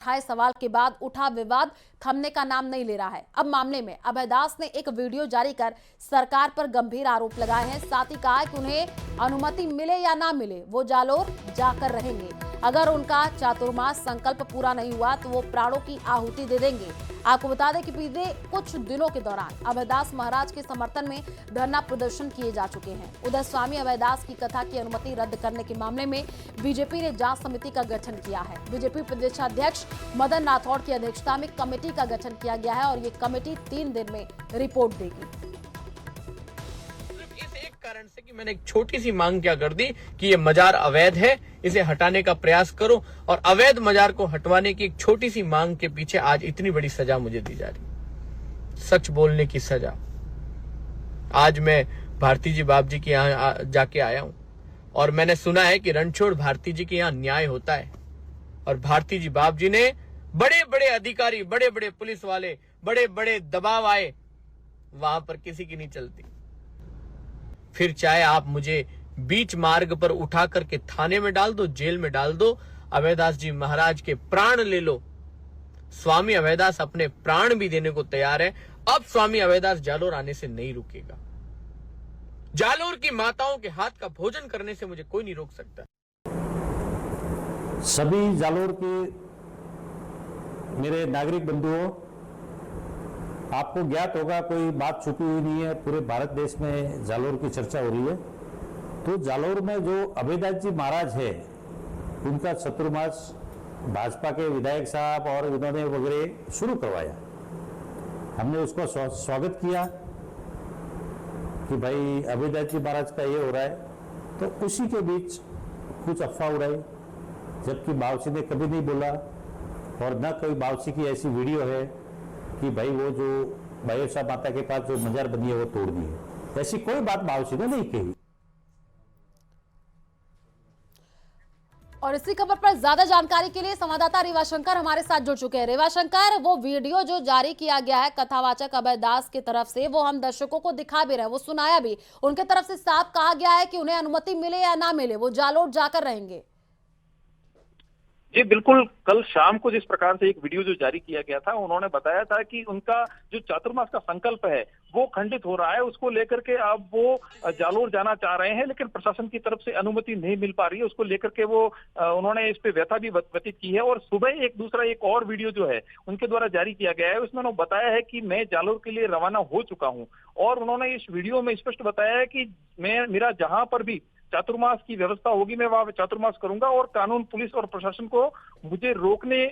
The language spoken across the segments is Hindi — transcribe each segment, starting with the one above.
उठाए सवाल के बाद उठा विवाद थमने का नाम नहीं ले रहा है। अब मामले में अभय दास ने एक वीडियो जारी कर सरकार पर गंभीर आरोप लगाए हैं। साथ ही कहा कि उन्हें अनुमति मिले या ना मिले वो जालोर जाकर रहेंगे। अगर उनका चातुर्मास संकल्प पूरा नहीं हुआ तो वो प्राणों की आहुति दे देंगे। आपको बता दें कि बीते कुछ दिनों के दौरान अभय दास महाराज के समर्थन में धरना प्रदर्शन किए जा चुके हैं। उधर स्वामी अभय दास की कथा की अनुमति रद्द करने के मामले में बीजेपी ने जांच समिति का गठन किया है। बीजेपी प्रदेशाध्यक्ष मदन राठौड़ की अध्यक्षता में कमेटी का गठन किया गया है और ये कमेटी 3 दिन में रिपोर्ट देगी। कारण से कि मैंने एक छोटी सी मांग क्या कर दी कि ये मजार अवैध है, इसे हटाने का प्रयास करो, और अवैध मजार को हटवाने की एक छोटी सी मांग के पीछे आज इतनी बड़ी सजा मुझे दी जा रही। सच बोलने की सजा। आज मैं भारती जी बाप जी के यहाँ जाके आया हूं और मैंने सुना है कि रणछोड़ भारती जी के यहाँ न्याय होता है, और भारती जी बाप जी ने बड़े बड़े अधिकारी, बड़े बड़े पुलिस वाले, बड़े बड़े दबाव आए, वहां पर किसी की नहीं चलती। फिर चाहे आप मुझे बीच मार्ग पर उठा करके थाने में डाल दो, जेल में डाल दो, अभयदास जी महाराज के प्राण ले लो। स्वामी अभयदास अपने प्राण भी देने को तैयार है। अब स्वामी अभयदास जालोर आने से नहीं रुकेगा। जालोर की माताओं के हाथ का भोजन करने से मुझे कोई नहीं रोक सकता। सभी जालोर के मेरे नागरिक बंधुओं, आपको ज्ञात होगा कोई बात छुपी हुई नहीं है, पूरे भारत देश में जालोर की चर्चा हो रही है। तो जालोर में जो अभयदास जी महाराज है, उनका चतुर्मास भाजपा के विधायक साहब और उन्होंने वगैरह शुरू करवाया। हमने उसको स्वागत किया कि भाई अभयदास जी महाराज का ये हो रहा है। तो उसी के बीच कुछ अफवाह उड़ाई, जबकि बावर्ची ने कभी नहीं बोला और न कोई बावर्ची की ऐसी वीडियो है कि भाई वो जो बायोसा माता के पास जो मजार बनी है वो तोड़ दी है। ऐसी कोई बात बावर्ची ने नहीं कही। और इसी खबर पर ज्यादा जानकारी के लिए संवाददाता रेवाशंकर हमारे साथ जुड़ चुके हैं। रेवाशंकर, वो वीडियो जो जारी किया गया है कथावाचक अभय दास की तरफ से, वो हम दर्शकों को दिखा भी रहे हैं, वो सुनाया भी। उनके तरफ से साफ कहा गया है कि उन्हें अनुमति मिले या ना मिले वो जालोर जाकर रहेंगे। जी बिल्कुल, कल शाम को जिस प्रकार से एक वीडियो जो जारी किया गया था, उन्होंने बताया था कि उनका जो चातुर्मास का संकल्प है वो खंडित हो रहा है। उसको लेकर के अब वो जालोर जाना चाह रहे हैं, लेकिन प्रशासन की तरफ से अनुमति नहीं मिल पा रही है। उसको लेकर के वो उन्होंने इस पे व्यथा भी व्यतीत की है। और सुबह एक और वीडियो जो है उनके द्वारा जारी किया गया है, उसमें उन्होंने बताया है कि मैं जालोर के लिए रवाना हो चुका हूँ। और उन्होंने इस वीडियो में स्पष्ट बताया है कि मेरा जहां पर भी चातुर्मास की व्यवस्था होगी मैं वहां चातुर्मास करूंगा, और कानून, पुलिस और प्रशासन को मुझे रोकने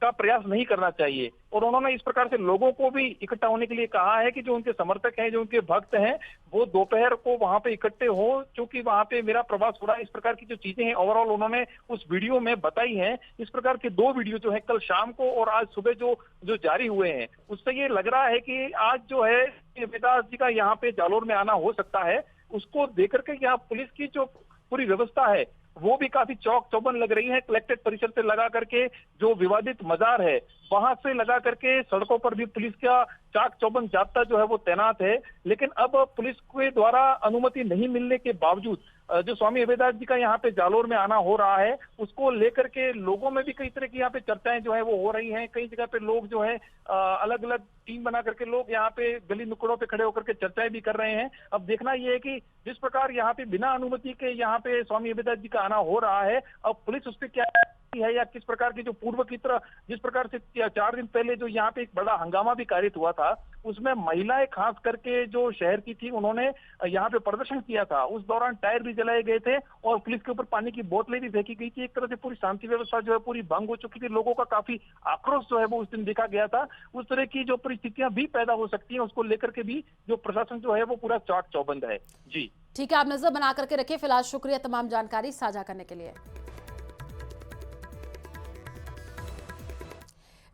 का प्रयास नहीं करना चाहिए। और उन्होंने इस प्रकार से लोगों को भी इकट्ठा होने के लिए कहा है कि जो उनके समर्थक हैं, जो उनके भक्त हैं, वो दोपहर को वहां पे इकट्ठे हो, क्योंकि वहां पे मेरा प्रवास हो रहा है। इस प्रकार की जो चीजें हैं ओवरऑल उन्होंने उस वीडियो में बताई हैं। इस प्रकार के 2 वीडियो जो है कल शाम को और आज सुबह जो जारी हुए हैं, उससे ये लग रहा है कि आज जो है अभयदास जी का यहाँ पे जालोर में आना हो सकता है। उसको देकर के यहाँ पुलिस की जो पूरी व्यवस्था है वो भी काफी चौक चौबंद लग रही है। कलेक्टेड परिसर से लगा करके जो विवादित मजार है वहां से लगा करके सड़कों पर भी पुलिस का चाक चौबंद जाब्ता जो है वो तैनात है। लेकिन अब पुलिस के द्वारा अनुमति नहीं मिलने के बावजूद जो स्वामी अभयदास जी का यहाँ पे जालोर में आना हो रहा है, उसको लेकर के लोगों में भी कई तरह की यहाँ पे चर्चाएं जो है वो हो रही हैं। कई जगह पे लोग जो है अलग अलग टीम बना करके लोग यहाँ पे गली नुक्कड़ों पे खड़े होकर के चर्चाएं भी कर रहे हैं। अब देखना ये है कि जिस प्रकार यहाँ पे बिना अनुमति के यहाँ पे स्वामी अभयदास जी का आना हो रहा है, अब पुलिस उस पर क्या है या किस प्रकार की जो पूर्व की तरह जिस प्रकार से 4 दिन पहले जो यहाँ पे एक बड़ा हंगामा भी कारित हुआ था, उसमें महिलाएं खास करके जो शहर की थी उन्होंने यहाँ पे प्रदर्शन किया था। उस दौरान टायर भी जलाए गए थे और पुलिस के ऊपर पानी की बोतलें भी फेंकी गई थी। एक तरह से पूरी शांति व्यवस्था जो है पूरी भंग हो चुकी थी। लोगों का काफी आक्रोश जो है वो उस दिन देखा गया था। उस तरह की जो परिस्थितियां भी पैदा हो सकती हैं, उसको लेकर के भी जो प्रशासन जो है वो पूरा चाक चौबंद है। जी ठीक है, आप नजर बना करके रखिए। फिलहाल शुक्रिया तमाम जानकारी साझा करने के लिए।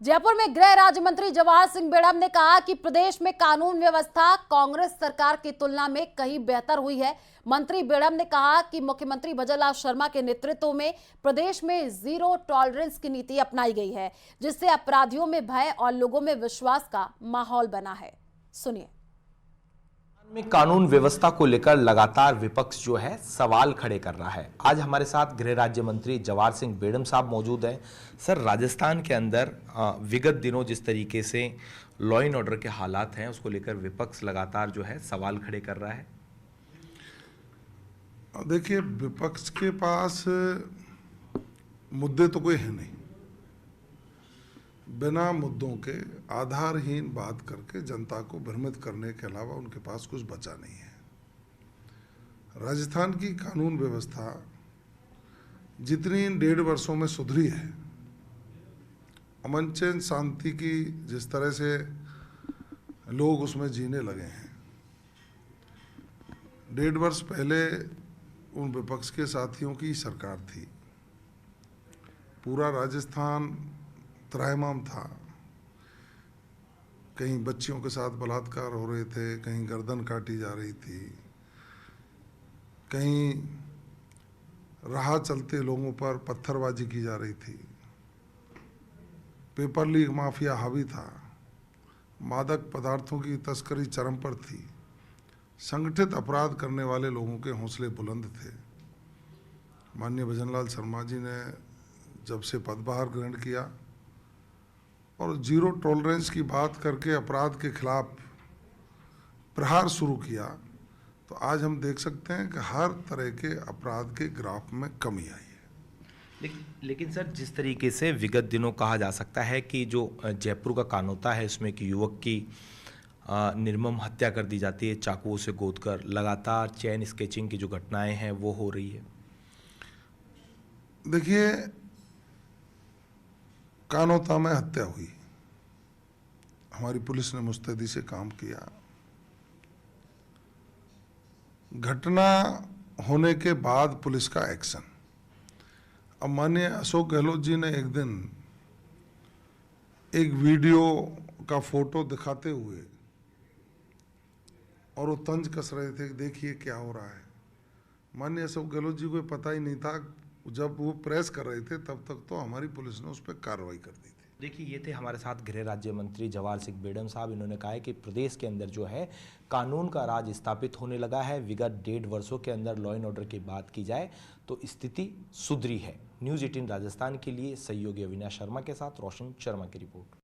जयपुर में गृह राज्य मंत्री जवाहर सिंह बेड़म ने कहा कि प्रदेश में कानून व्यवस्था कांग्रेस सरकार की तुलना में कहीं बेहतर हुई है। मंत्री बेड़म ने कहा कि मुख्यमंत्री भजनलाल शर्मा के नेतृत्व में प्रदेश में जीरो टॉलरेंस की नीति अपनाई गई है, जिससे अपराधियों में भय और लोगों में विश्वास का माहौल बना है। सुनिए। में कानून व्यवस्था को लेकर लगातार विपक्ष जो है सवाल खड़े कर रहा है। आज हमारे साथ गृह राज्य मंत्री जवाहर सिंह बेड़म साहब मौजूद हैं। सर, राजस्थान के अंदर विगत दिनों जिस तरीके से लॉ एंड ऑर्डर के हालात हैं उसको लेकर विपक्ष लगातार जो है सवाल खड़े कर रहा है। देखिए, विपक्ष के पास मुद्दे तो कोई है नहीं। बिना मुद्दों के आधारहीन बात करके जनता को भ्रमित करने के अलावा उनके पास कुछ बचा नहीं है। राजस्थान की कानून व्यवस्था जितनी इन 1.5 वर्षों में सुधरी है, अमन चैन शांति की जिस तरह से लोग उसमें जीने लगे हैं, 1.5 वर्ष पहले उन विपक्ष के साथियों की सरकार थी। पूरा राजस्थान त्राहिमाम था। कहीं बच्चियों के साथ बलात्कार हो रहे थे, कहीं गर्दन काटी जा रही थी, कहीं राह चलते लोगों पर पत्थरबाजी की जा रही थी। पेपर लीक माफिया हावी था। मादक पदार्थों की तस्करी चरम पर थी। संगठित अपराध करने वाले लोगों के हौसले बुलंद थे। माननीय भजनलाल शर्मा जी ने जब से पदभार ग्रहण किया और जीरो टॉलरेंस की बात करके अपराध के खिलाफ प्रहार शुरू किया, तो आज हम देख सकते हैं कि हर तरह के अपराध के ग्राफ में कमी आई है। लेकिन सर, जिस तरीके से विगत दिनों कहा जा सकता है कि जो जयपुर का कानून होता है उसमें एक युवक की निर्मम हत्या कर दी जाती है चाकुओं से गोदकर, लगातार चेन स्केचिंग की जो घटनाएं हैं वो हो रही है। देखिए, कानोता में हत्या हुई, हमारी पुलिस ने मुस्तैदी से काम किया। घटना होने के बाद पुलिस का एक्शन। अब माननीय अशोक गहलोत जी ने एक दिन एक वीडियो का फोटो दिखाते हुए और वो तंज कस रहे थे कि देखिए क्या हो रहा है। माननीय अशोक गहलोत जी को पता ही नहीं था, जब वो प्रेस कर रहे थे तब तक तो हमारी पुलिस ने उस पर कार्रवाई कर दी थी। देखिए, ये थे हमारे साथ गृह राज्य मंत्री जवाहर सिंह बेड़म साहब। इन्होंने कहा है कि प्रदेश के अंदर जो है कानून का राज स्थापित होने लगा है। विगत 1.5 वर्षों के अंदर लॉ एंड ऑर्डर की बात की जाए तो स्थिति सुधरी है। न्यूज़ 18 राजस्थान के लिए सहयोगी अविनाश शर्मा के साथ रोशन शर्मा की रिपोर्ट।